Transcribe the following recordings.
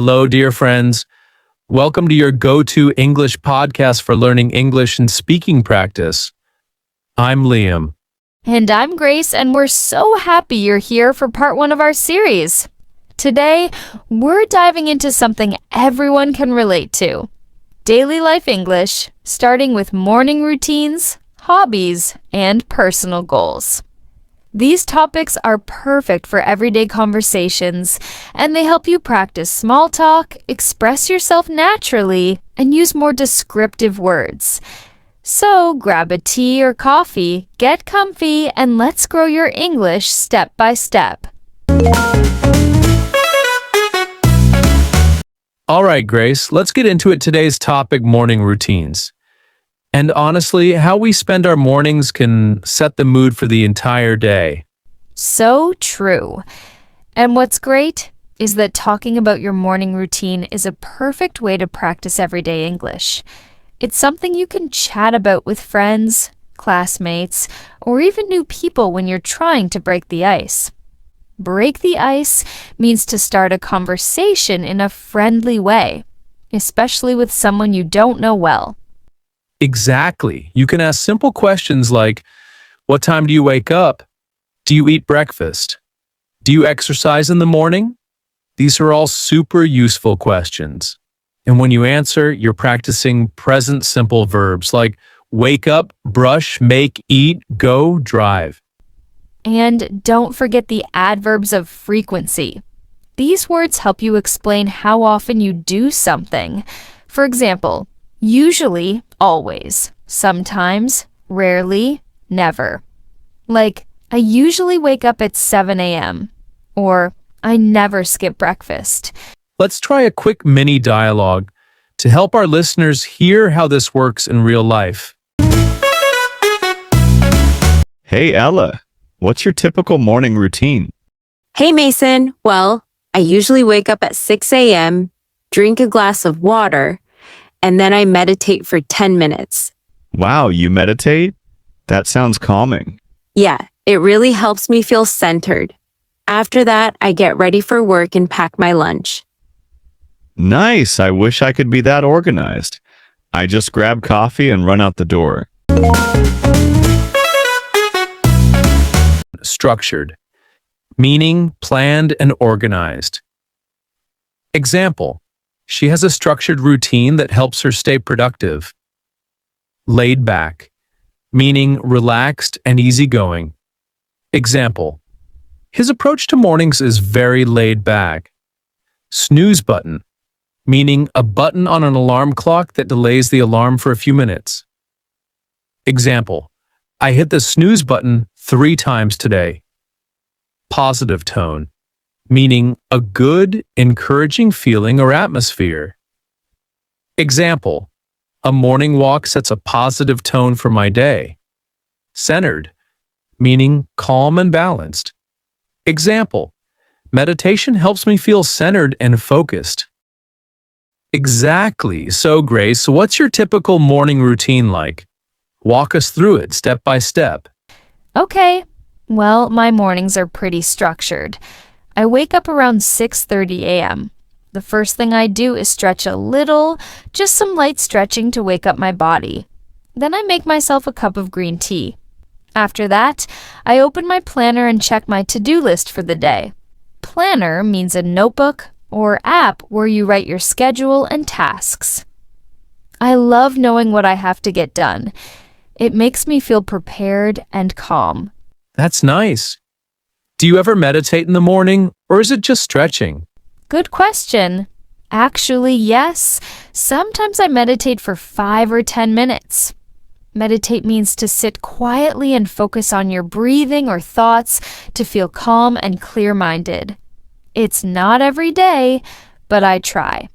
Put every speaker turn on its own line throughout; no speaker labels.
Hello, dear friends. Welcome to your go-to English podcast for learning English and speaking practice. I'm Liam.
And I'm Grace, and we're so happy you're here for part one of our series. Today, we're diving into something everyone can relate to. Daily life English, starting with morning routines, hobbies, and personal goals. These topics are perfect for everyday conversations, and they help you practice small talk, express yourself naturally, and use more descriptive words. So grab a tea or coffee, get comfy, and let's grow your English step by step.
All right, Grace, let's get into it. Today's topic, morning routines. And honestly, how we spend our mornings can set the mood for the entire day.
So true. And what's great is that talking about your morning routine is a perfect way to practice everyday English. It's something you can chat about with friends, classmates, or even new people when you're trying to break the ice. Break the ice means to start a conversation in a friendly way, especially with someone you don't know well.
Exactly. You can ask simple questions like, what time do you wake up? Do you eat breakfast? Do you exercise in the morning? These are all super useful questions. And when you answer, you're practicing present simple verbs like wake up, brush, make, eat, go, drive.
And don't forget the adverbs of frequency. These words help you explain how often you do something. For example, usually, always. Sometimes, rarely, never. Like, I usually wake up at 7 a.m. Or, I never skip breakfast.
Let's try a quick mini dialogue to help our listeners hear how this works in real life.
Hey Ella, what's your typical morning routine?
Hey Mason, well, I usually wake up at 6 a.m., drink a glass of water, and then I meditate for 10 minutes.
Wow, you meditate? That sounds calming.
Yeah, it really helps me feel centered. After that, I get ready for work and pack my lunch.
Nice, I wish I could be that organized. I just grab coffee and run out the door.
Structured, meaning planned and organized. Example, she has a structured routine that helps her stay productive. Laid back, meaning relaxed and easygoing. Example, his approach to mornings is very laid back. Snooze button, meaning a button on an alarm clock that delays the alarm for a few minutes. Example, I hit the snooze button 3 times today. Positive tone, meaning a good, encouraging feeling or atmosphere. Example, a morning walk sets a positive tone for my day. Centered, meaning calm and balanced. Example, meditation helps me feel centered and focused. Exactly. So, Grace, what's your typical morning routine like? Walk us through it step by step.
Okay, well, my mornings are pretty structured. I wake up around 6:30 a.m. The first thing I do is stretch a little, just some light stretching to wake up my body. Then I make myself a cup of green tea. After that, I open my planner and check my to-do list for the day. Planner means a notebook or app where you write your schedule and tasks. I love knowing what I have to get done. It makes me feel prepared and calm.
That's nice. Do you ever meditate in the morning, or is it just stretching?
Good question. Actually, yes. Sometimes I meditate for 5 or 10 minutes. Meditate means to sit quietly and focus on your breathing or thoughts to feel calm and clear-minded. It's not every day, but I try.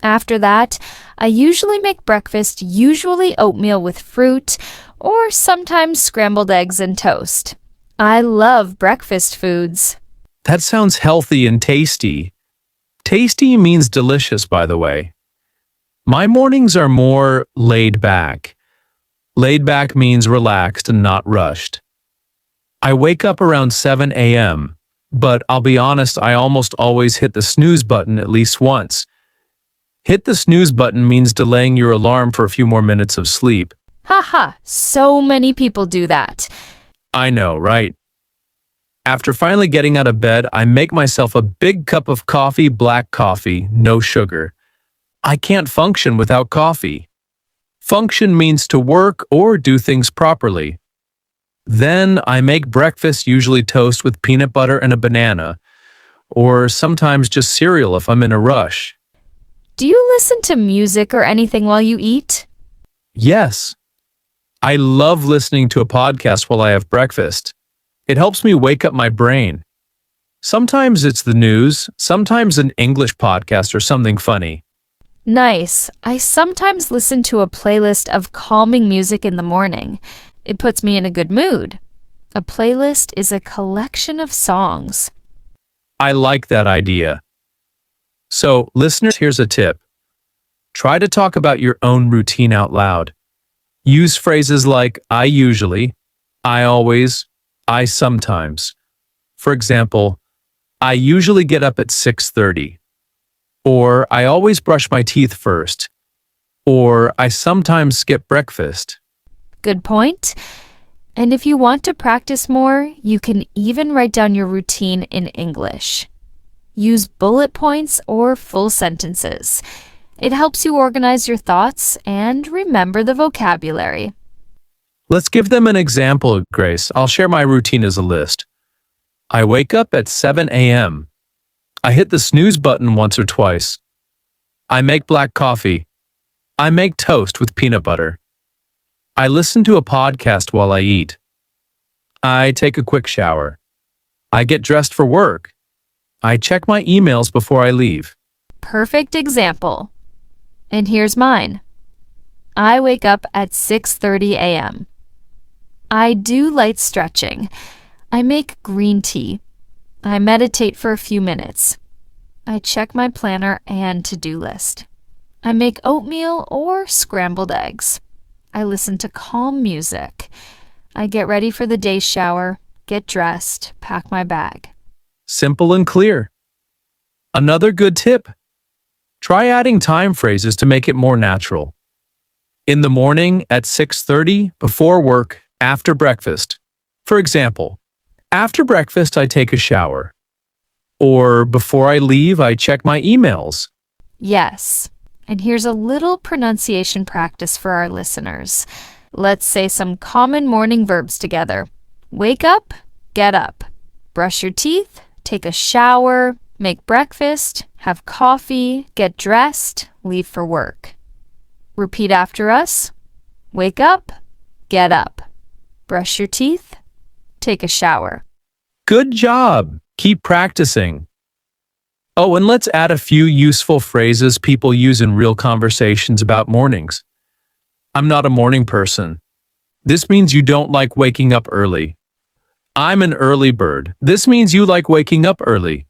After that, I usually make breakfast, usually oatmeal with fruit, or sometimes scrambled eggs and toast. I love breakfast foods.
That sounds healthy and tasty. Tasty means delicious, by the way. My mornings are more laid back. Laid back means relaxed and not rushed. I wake up around 7 a.m., But I'll be honest, I almost always hit the snooze button at least once. Hit the snooze button means delaying your alarm for a few more minutes of sleep.
Haha, so many people do that.
I know, right? After finally getting out of bed, I make myself a big cup of coffee, black coffee, no sugar. I can't function without coffee. Function means to work or do things properly. Then I make breakfast, usually toast with peanut butter and a banana, or sometimes just cereal if I'm in a rush.
Do you listen to music or anything while you eat?
Yes, I love listening to a podcast while I have breakfast. It helps me wake up my brain. Sometimes it's the news, sometimes an English podcast or something funny.
Nice. I sometimes listen to a playlist of calming music in the morning. It puts me in a good mood. A playlist is a collection of songs.
I like that idea. So, listeners, here's a tip. Try to talk about your own routine out loud. Use phrases like I usually, I always, I sometimes. For example, I usually get up at 6:30. Or I always brush my teeth first. Or I sometimes skip breakfast.
Good point. And if you want to practice more, you can even write down your routine in English. Use bullet points or full sentences. It helps you organize your thoughts and remember the vocabulary.
Let's give them an example, Grace. I'll share my routine as a list. I wake up at 7 a.m. I hit the snooze button once or twice. I make black coffee. I make toast with peanut butter. I listen to a podcast while I eat. I take a quick shower. I get dressed for work. I check my emails before I leave.
Perfect example. And here's mine. I wake up at 6:30 a.m. I do light stretching. I make green tea. I meditate for a few minutes. I check my planner and to-do list. I make oatmeal or scrambled eggs. I listen to calm music. I get ready for the day shower, get dressed, pack my bag.
Simple and clear. Another good tip. Try adding time phrases to make it more natural. In the morning, at 6:30, before work, after breakfast. For example, after breakfast, I take a shower. Or before I leave, I check my emails.
Yes. And here's a little pronunciation practice for our listeners. Let's say some common morning verbs together. Wake up, get up. Brush your teeth, take a shower, make breakfast, have coffee, get dressed, leave for work. Repeat after us. Wake up, get up. Brush your teeth, take a shower.
Good job. Keep practicing. Oh, and let's add a few useful phrases people use in real conversations about mornings. I'm not a morning person. This means you don't like waking up early. I'm an early bird. This means you like waking up early.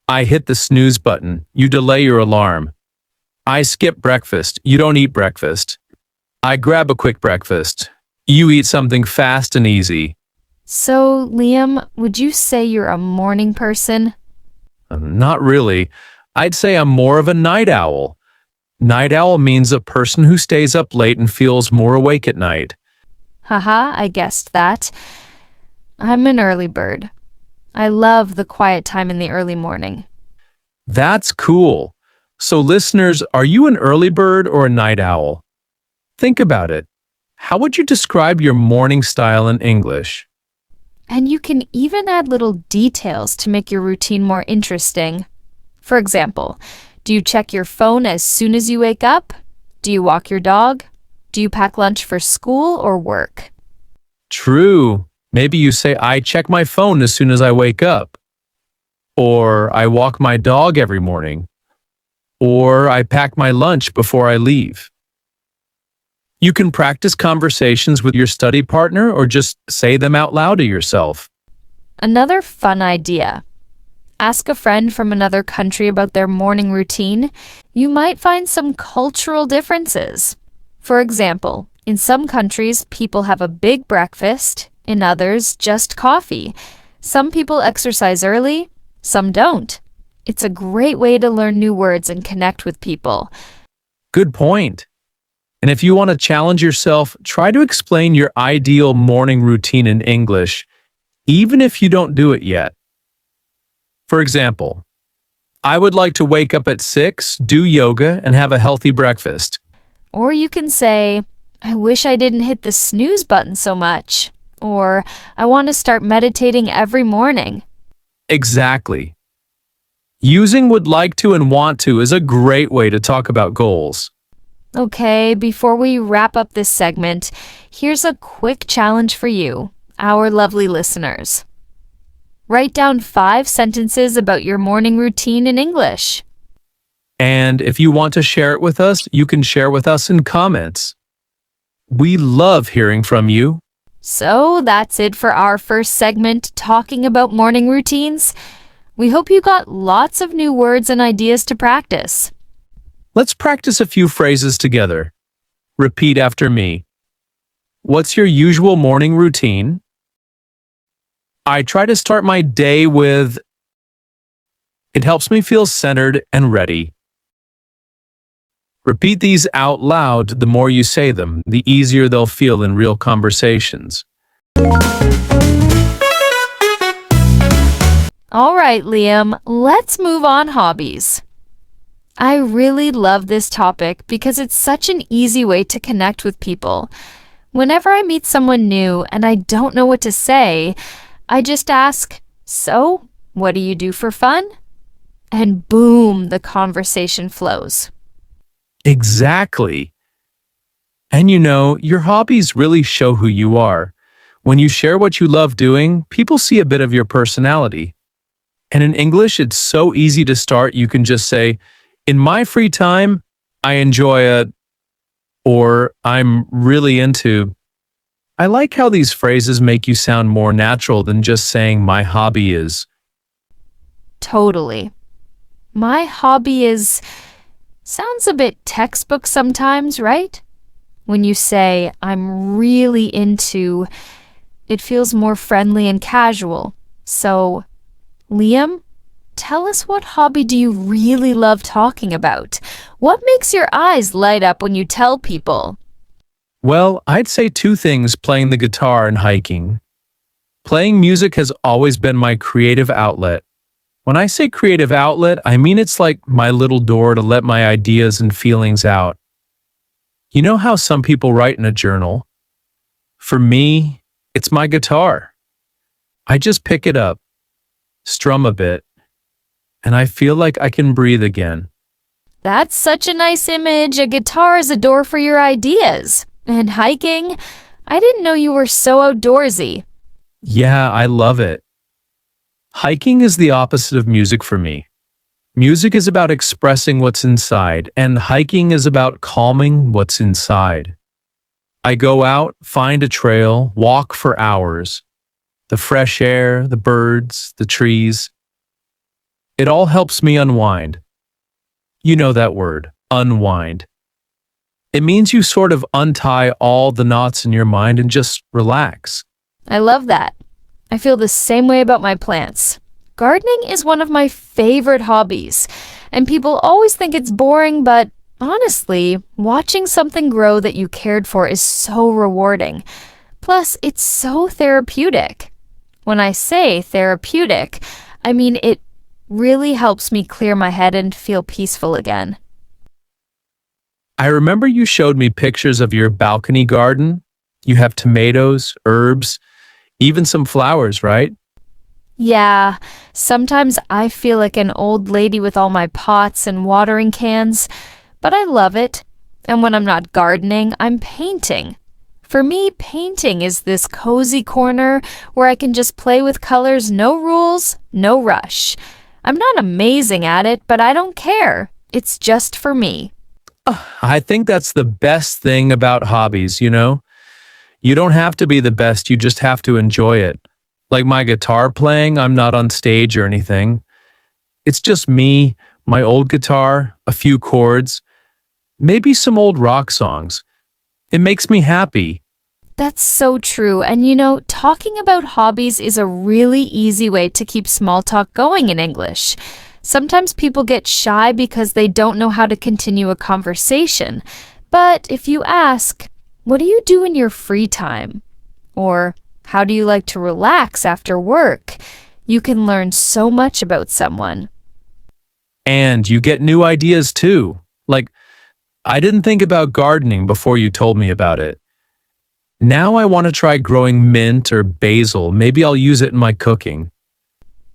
I hit the snooze button. You delay your alarm. I skip breakfast. You don't eat breakfast. I grab a quick breakfast. You eat something fast and easy.
So, Liam, would you say you're a morning person?
Not really. I'd say I'm more of a night owl. Night owl means a person who stays up late and feels more awake at night.
Haha, I guessed that. I'm an early bird. I love the quiet time in the early morning.
That's cool. So listeners, are you an early bird or a night owl? Think about it. How would you describe your morning style in English?
And you can even add little details to make your routine more interesting. For example, do you check your phone as soon as you wake up? Do you walk your dog? Do you pack lunch for school or work?
True. Maybe you say, I check my phone as soon as I wake up. Or I walk my dog every morning. Or I pack my lunch before I leave. You can practice conversations with your study partner or just say them out loud to yourself.
Another fun idea. Ask a friend from another country about their morning routine. You might find some cultural differences. For example, in some countries, people have a big breakfast. In others, just coffee. Some people exercise early, some don't. It's a great way to learn new words and connect with people.
Good point. And if you want to challenge yourself, try to explain your ideal morning routine in English, even if you don't do it yet. For example, I would like to wake up at 6, do yoga, and have a healthy breakfast.
Or you can say, I wish I didn't hit the snooze button so much. Or, I want to start meditating every morning.
Exactly. Using would like to and want to is a great way to talk about goals.
Okay, before we wrap up this segment, here's a quick challenge for you, our lovely listeners. Write down 5 sentences about your morning routine in English.
And if you want to share it with us, you can share with us in comments. We love hearing from you.
So that's it for our first segment talking about morning routines. We hope you got lots of new words and ideas to practice.
Let's practice a few phrases together. Repeat after me. What's your usual morning routine? I try to start my day with. It helps me feel centered and ready. Repeat these out loud. The more you say them, the easier they'll feel in real conversations.
All right, Liam, let's move on hobbies. I really love this topic because it's such an easy way to connect with people. Whenever I meet someone new and I don't know what to say, I just ask, so, what do you do for fun? And boom, the conversation flows.
Exactly. And you know, your hobbies really show who you are. When you share what you love doing, people see a bit of your personality. And in English, it's so easy to start. You can just say, in my free time, I enjoy it, or I'm really into. I like how these phrases make you sound more natural than just saying my hobby is.
Totally. My hobby is. Sounds a bit textbook sometimes, right? When you say, I'm really into, it feels more friendly and casual. So, Liam, tell us, what hobby do you really love talking about? What makes your eyes light up when you tell people?
Well, I'd say 2 things: playing the guitar and hiking. Playing music has always been my creative outlet. When I say creative outlet, I mean it's like my little door to let my ideas and feelings out. You know how some people write in a journal? For me, it's my guitar. I just pick it up, strum a bit, and I feel like I can breathe again.
That's such a nice image. A guitar is a door for your ideas. And hiking? I didn't know you were so outdoorsy.
Yeah, I love it. Hiking is the opposite of music for me. Music is about expressing what's inside, and hiking is about calming what's inside. I go out, find a trail, walk for hours. The fresh air, the birds, the trees. It all helps me unwind. You know that word, unwind. It means you sort of untie all the knots in your mind and just relax.
I love that. I feel the same way about my plants. Gardening is one of my favorite hobbies, and people always think it's boring, but honestly, watching something grow that you cared for is so rewarding. Plus, it's so therapeutic. When I say therapeutic, I mean it really helps me clear my head and feel peaceful again.
I remember you showed me pictures of your balcony garden. You have tomatoes, herbs, even some flowers, right?
Yeah, sometimes I feel like an old lady with all my pots and watering cans, but I love it. And when I'm not gardening, I'm painting. For me, painting is this cozy corner where I can just play with colors, no rules, no rush. I'm not amazing at it, but I don't care. It's just for me.
I think that's the best thing about hobbies, you know? You don't have to be the best, you just have to enjoy it. Like my guitar playing, I'm not on stage or anything. It's just me, my old guitar, a few chords, maybe some old rock songs. It makes me happy.
That's so true. And talking about hobbies is a really easy way to keep small talk going in English. Sometimes people get shy because they don't know how to continue a conversation. But if you ask, what do you do in your free time? Or how do you like to relax after work? You can learn so much about someone.
And you get new ideas too. Like, I didn't think about gardening before you told me about it. Now I want to try growing mint or basil. Maybe I'll use it in my cooking.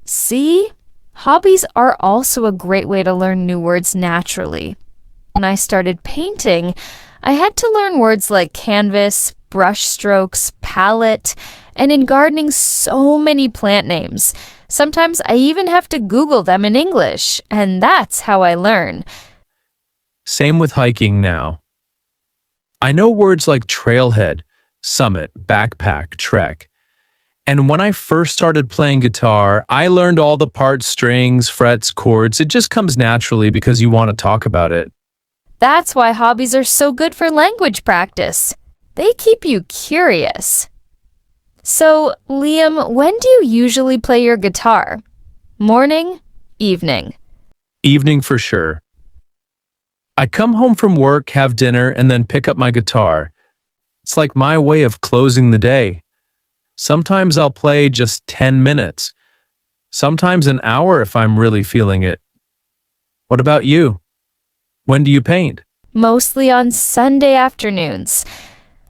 See? Hobbies are also a great way to learn new words naturally. When I started painting, I had to learn words like canvas, brush strokes, palette, and in gardening, so many plant names. Sometimes I even have to Google them in English, and that's how I learn.
Same with hiking now. I know words like trailhead, summit, backpack, trek. And when I first started playing guitar, I learned all the parts, strings, frets, chords. It just comes naturally because you want to talk about it.
That's why hobbies are so good for language practice. They keep you curious. So, Liam, when do you usually play your guitar? Morning? Evening?
Evening for sure. I come home from work, have dinner, and then pick up my guitar. It's like my way of closing the day. Sometimes I'll play just 10 minutes. Sometimes an hour if I'm really feeling it. What about you? When do you paint?
Mostly on Sunday afternoons.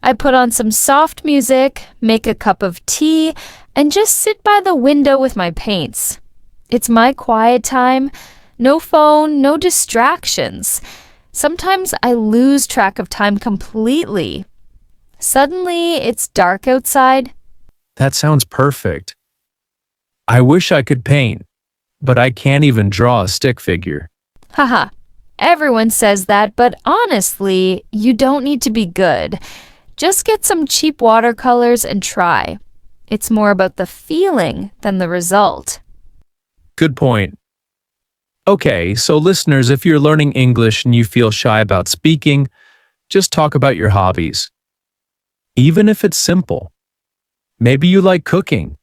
I put on some soft music, make a cup of tea, and just sit by the window with my paints. It's my quiet time. No phone, no distractions. Sometimes I lose track of time completely. Suddenly, it's dark outside.
That sounds perfect. I wish I could paint, but I can't even draw a stick figure.
Haha. Everyone says that, but honestly, you don't need to be good. Just get some cheap watercolors and try. It's more about the feeling than the result.
Good point. Okay, so listeners, if you're learning English and you feel shy about speaking, just talk about your hobbies. Even if it's simple. Maybe you like cooking.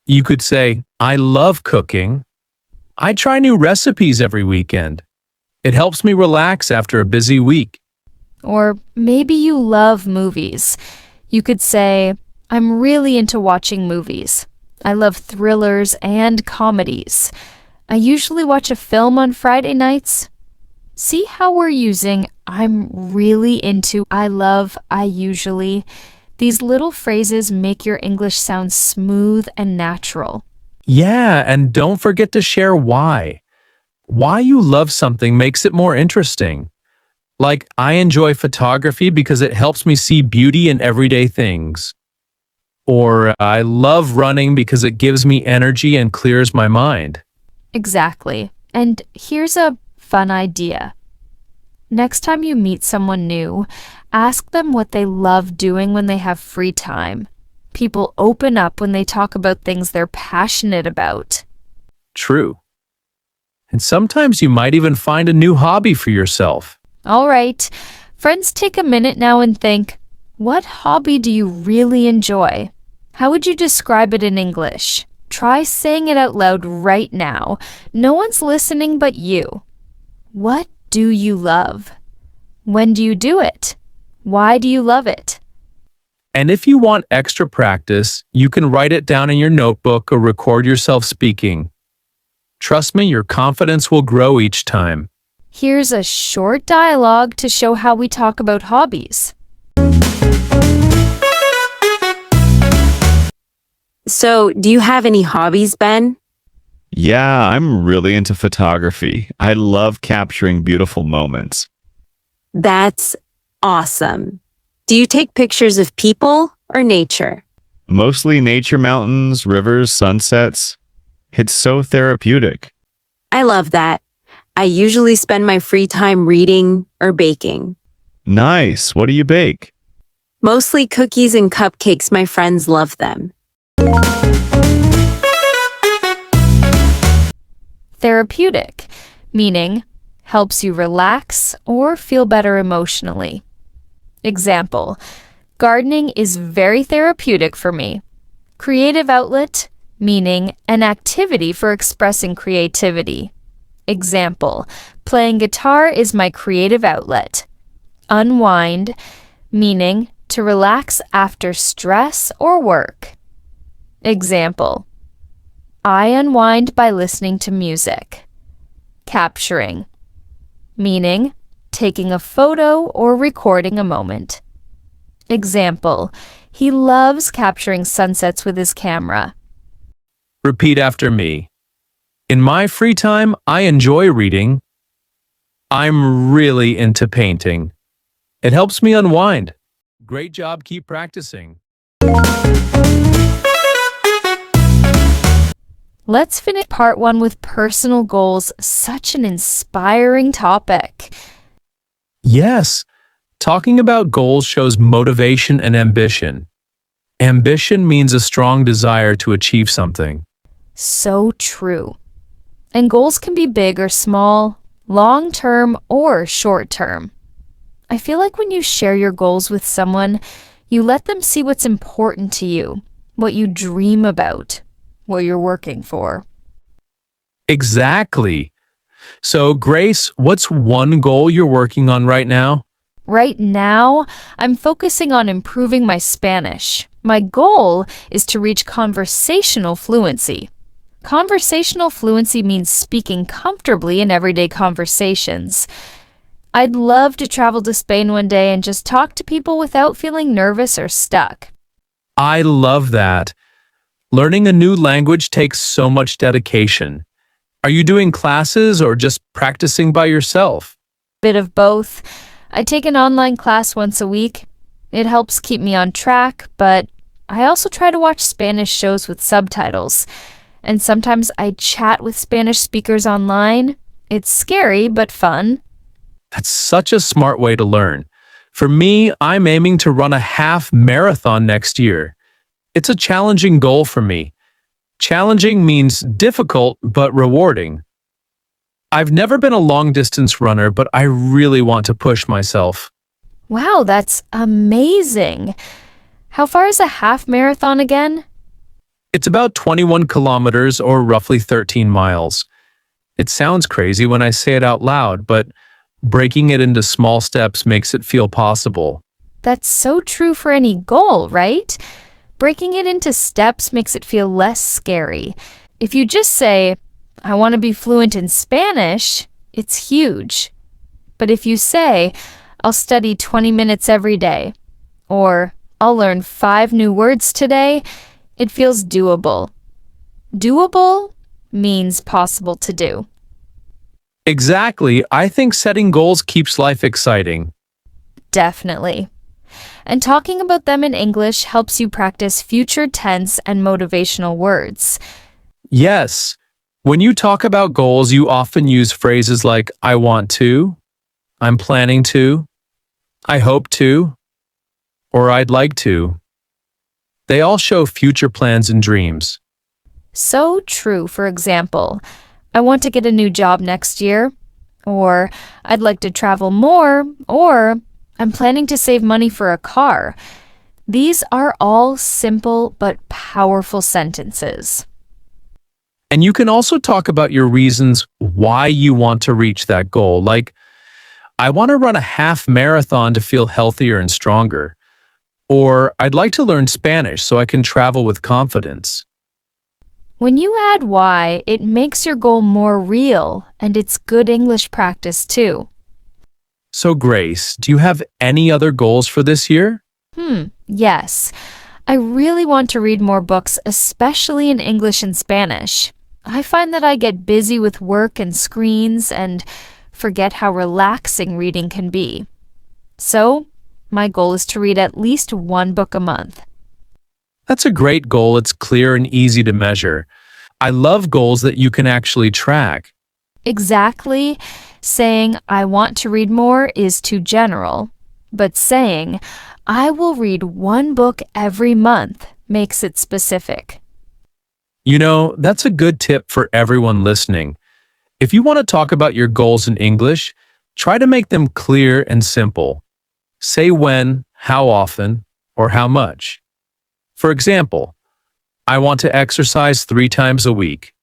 You could say, I love cooking. I try new recipes every weekend. It helps me relax after a busy week.
Or maybe you love movies. You could say, I'm really into watching movies. I love thrillers and comedies. I usually watch a film on Friday nights. See how we're using I'm really into, I love, I usually. These little phrases make your English sound smooth and natural.
Yeah, and don't forget to share why. Why you love something makes it more interesting. Like, I enjoy photography because it helps me see beauty in everyday things. Or, I love running because it gives me energy and clears my mind.
Exactly. And here's a fun idea. Next time you meet someone new, ask them what they love doing when they have free time. People open up when they talk about things they're passionate about.
True. And sometimes you might even find a new hobby for yourself.
All right, friends, take a minute now and think, what hobby do you really enjoy? How would you describe it in English? Try saying it out loud right now. No one's listening but you. What do you love? When do you do it? Why do you love it?
And if you want extra practice, you can write it down in your notebook or record yourself speaking. Trust me, your confidence will grow each time.
Here's a short dialogue to show how we talk about hobbies.
So, do you have any hobbies, Ben?
Yeah, I'm really into photography. I love capturing beautiful moments.
That's awesome. Do you take pictures of people or nature?
Mostly nature, mountains, rivers, sunsets. It's so therapeutic.
I love that. I usually spend my free time reading or baking.
Nice. What do you bake?
Mostly cookies and cupcakes. My friends love them.
Therapeutic, meaning helps you relax or feel better emotionally. Example, Gardening is very therapeutic for me. Creative outlet, meaning an activity for expressing creativity. Example, playing guitar is my creative outlet. Unwind, meaning to relax after stress or work. Example, I unwind by listening to music. Capturing, meaning taking a photo or recording a moment. Example, he loves capturing sunsets with his camera.
Repeat after me. In my free time, I enjoy reading. I'm really into painting. It helps me unwind. Great job, keep practicing.
Let's finish part 1 with personal goals, such an inspiring topic.
Yes, talking about goals shows motivation and ambition. Ambition means a strong desire to achieve something.
So true. And goals can be big or small, long-term or short-term. I feel like when you share your goals with someone, you let them see what's important to you, what you dream about, what you're working for.
Exactly. So, Grace, what's one goal you're working on right now?
Right now, I'm focusing on improving my Spanish. My goal is to reach conversational fluency. Conversational fluency means speaking comfortably in everyday conversations. I'd love to travel to Spain one day and just talk to people without feeling nervous or stuck.
I love that. Learning a new language takes so much dedication. Are you doing classes or just practicing by yourself?
Bit of both. I take an online class once a week. It helps keep me on track, but I also try to watch Spanish shows with subtitles. And sometimes I chat with Spanish speakers online. It's scary, but fun.
That's such a smart way to learn. For me, I'm aiming to run a half marathon next year. It's a challenging goal for me. Challenging means difficult but rewarding. I've never been a long-distance runner, but I really want to push myself.
Wow, that's amazing. How far is a half marathon again?
It's about 21 kilometers or roughly 13 miles. It sounds crazy when I say it out loud, but breaking it into small steps makes it feel possible.
That's so true for any goal, right? Breaking it into steps makes it feel less scary. If you just say, I want to be fluent in Spanish, it's huge. But if you say, I'll study 20 minutes every day, or I'll learn 5 new words today, it feels doable. Doable means possible to do.
Exactly. I think setting goals keeps life exciting.
Definitely. And talking about them in English helps you practice future tense and motivational words.
Yes. When you talk about goals, you often use phrases like I want to, I'm planning to, I hope to, or I'd like to. They all show future plans and dreams.
So true, for example, I want to get a new job next year, or I'd like to travel more, or I'm planning to save money for a car. These are all simple but powerful sentences.
And you can also talk about your reasons why you want to reach that goal, like, I want to run a half marathon to feel healthier and stronger. Or, I'd like to learn Spanish so I can travel with confidence.
When you add why, it makes your goal more real, and it's good English practice too.
So, Grace, do you have any other goals for this year?
Yes. I really want to read more books, especially in English and Spanish. I find that I get busy with work and screens and forget how relaxing reading can be. So, my goal is to read at least 1 book a month.
That's a great goal. It's clear and easy to measure. I love goals that you can actually track.
Exactly. Saying, I want to read more is too general. But saying, I will read 1 book every month makes it specific.
You know, that's a good tip for everyone listening. If you want to talk about your goals in English, try to make them clear and simple. Say when, how often, or how much. For example, I want to exercise 3 times a week.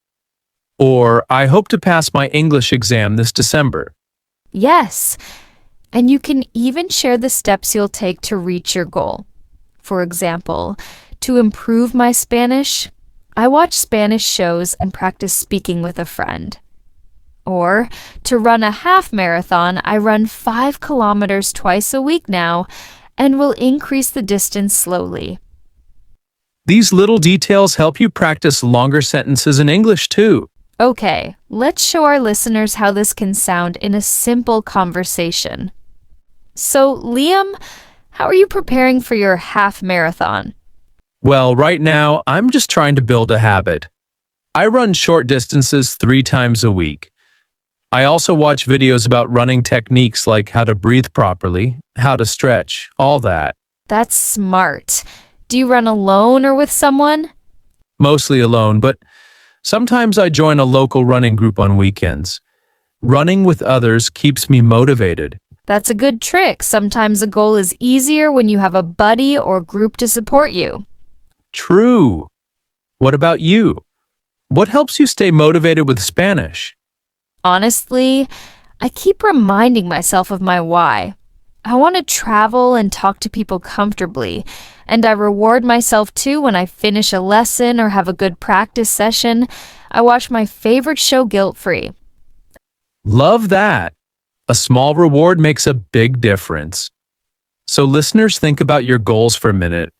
Or I hope to pass my English exam this December.
Yes, and you can even share the steps you'll take to reach your goal. For example, to improve my Spanish, I watch Spanish shows and practice speaking with a friend. Or to run a half marathon, I run 5 kilometers twice a week now and will increase the distance slowly.
These little details help you practice longer sentences in English too.
Okay, let's show our listeners how this can sound in a simple conversation. So, Liam, how are you preparing for your half marathon?
Well, right now, I'm just trying to build a habit. I run short distances 3 times a week. I also watch videos about running techniques like how to breathe properly, how to stretch, all that.
That's smart. Do you run alone or with someone?
Mostly alone, but sometimes I join a local running group on weekends. Running with others keeps me motivated.
That's a good trick. Sometimes a goal is easier when you have a buddy or group to support you.
True. What about you? What helps you stay motivated with Spanish?
Honestly, I keep reminding myself of my why. I want to travel and talk to people comfortably, and I reward myself too when I finish a lesson or have a good practice session. I watch my favorite show guilt-free.
Love that. A small reward makes a big difference. So listeners, think about your goals for a minute.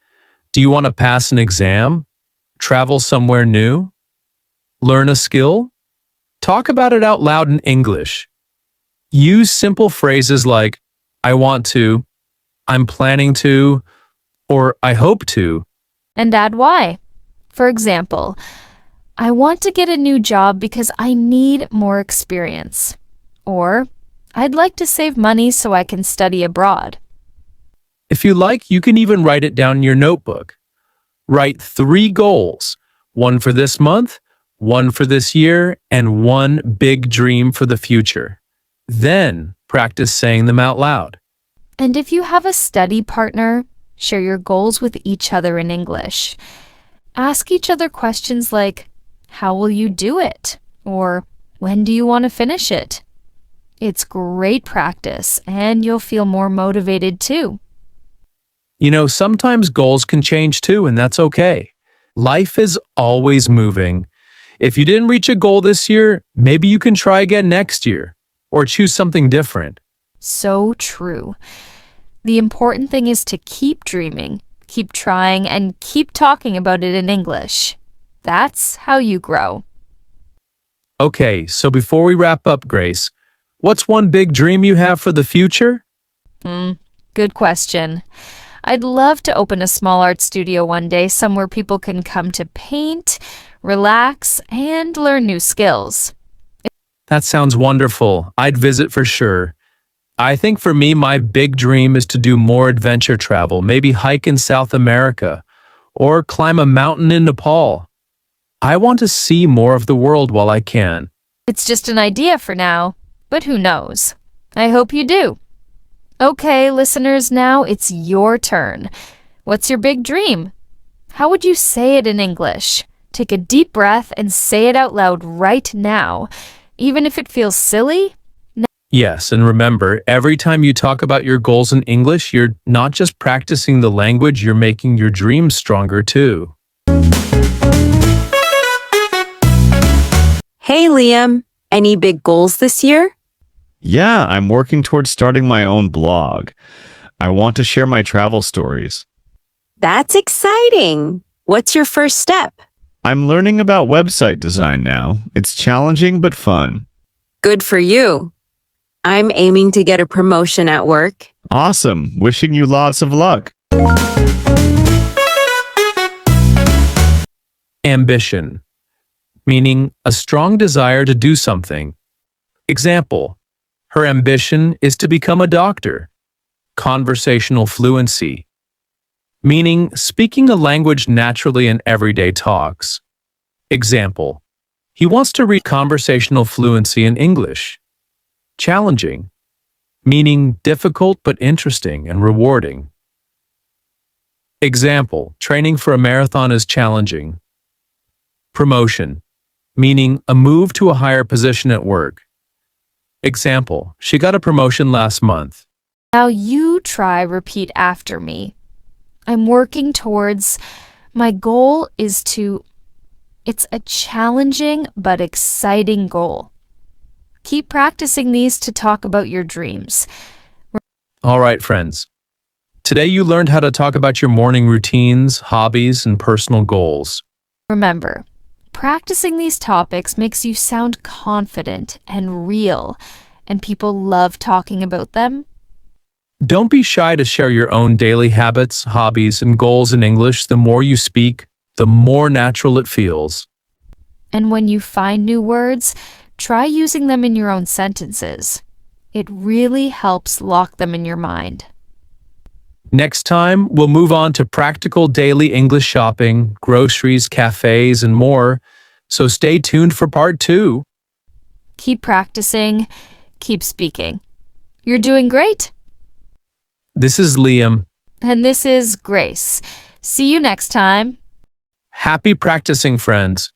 Do you want to pass an exam? Travel somewhere new? Learn a skill? Talk about it out loud in English. Use simple phrases like, I want to, I'm planning to, or I hope to.
And add why. For example, I want to get a new job because I need more experience. Or, I'd like to save money so I can study abroad.
If you like, you can even write it down in your notebook. Write 3 goals, 1 for this month, 1 for this year, and 1 big dream for the future. Then practice saying them out loud.
And if you have a study partner, share your goals with each other in English. Ask each other questions like, how will you do it? Or, when do you want to finish it? It's great practice, and you'll feel more motivated too.
You know, sometimes goals can change too, and that's okay. Life is always moving. If you didn't reach a goal this year, maybe you can try again next year, or choose something different.
So true. The important thing is to keep dreaming, keep trying, and keep talking about it in English. That's how you grow.
Okay, so before we wrap up, Grace, what's one big dream you have for the future?
Good question. I'd love to open a small art studio one day, somewhere people can come to paint, relax, and learn new skills.
That sounds wonderful. I'd visit for sure. I think for me, my big dream is to do more adventure travel, maybe hike in South America, or climb a mountain in Nepal. I want to see more of the world while I can.
It's just an idea for now, but who knows? I hope you do. Okay, listeners, now it's your turn. What's your big dream? How would you say it in English? Take a deep breath and say it out loud right now. Even if it feels silly.
Yes, and remember, every time you talk about your goals in English, you're not just practicing the language, you're making your dreams stronger too.
Hey, Liam, any big goals this year?
Yeah, I'm working towards starting my own blog. I want to share my travel stories.
That's exciting. What's your first step?
I'm learning about website design now. It's challenging but fun.
Good for you. I'm aiming to get a promotion at work.
Awesome. Wishing you lots of luck.
Ambition, meaning a strong desire to do something. Example, her ambition is to become a doctor. Conversational fluency, meaning speaking a language naturally in everyday talks. Example, he wants to reach conversational fluency in English. Challenging, meaning difficult but interesting and rewarding. Example, training for a marathon is challenging. Promotion, meaning a move to a higher position at work. Example, she got a promotion last month.
Now you try repeat after me. I'm working towards, my goal is to, it's a challenging but exciting goal. Keep practicing these to talk about your dreams.
All right, friends. Today you learned how to talk about your morning routines, hobbies, and personal goals.
Remember, practicing these topics makes you sound confident and real, and people love talking about them.
Don't be shy to share your own daily habits, hobbies, and goals in English. The more you speak, the more natural it feels.
And when you find new words, try using them in your own sentences. It really helps lock them in your mind.
Next time, we'll move on to practical daily English shopping, groceries, cafes, and more. So stay tuned for part 2.
Keep practicing, keep speaking. You're doing great.
This is Liam.
And this is Grace. See you next time.
Happy practicing, friends.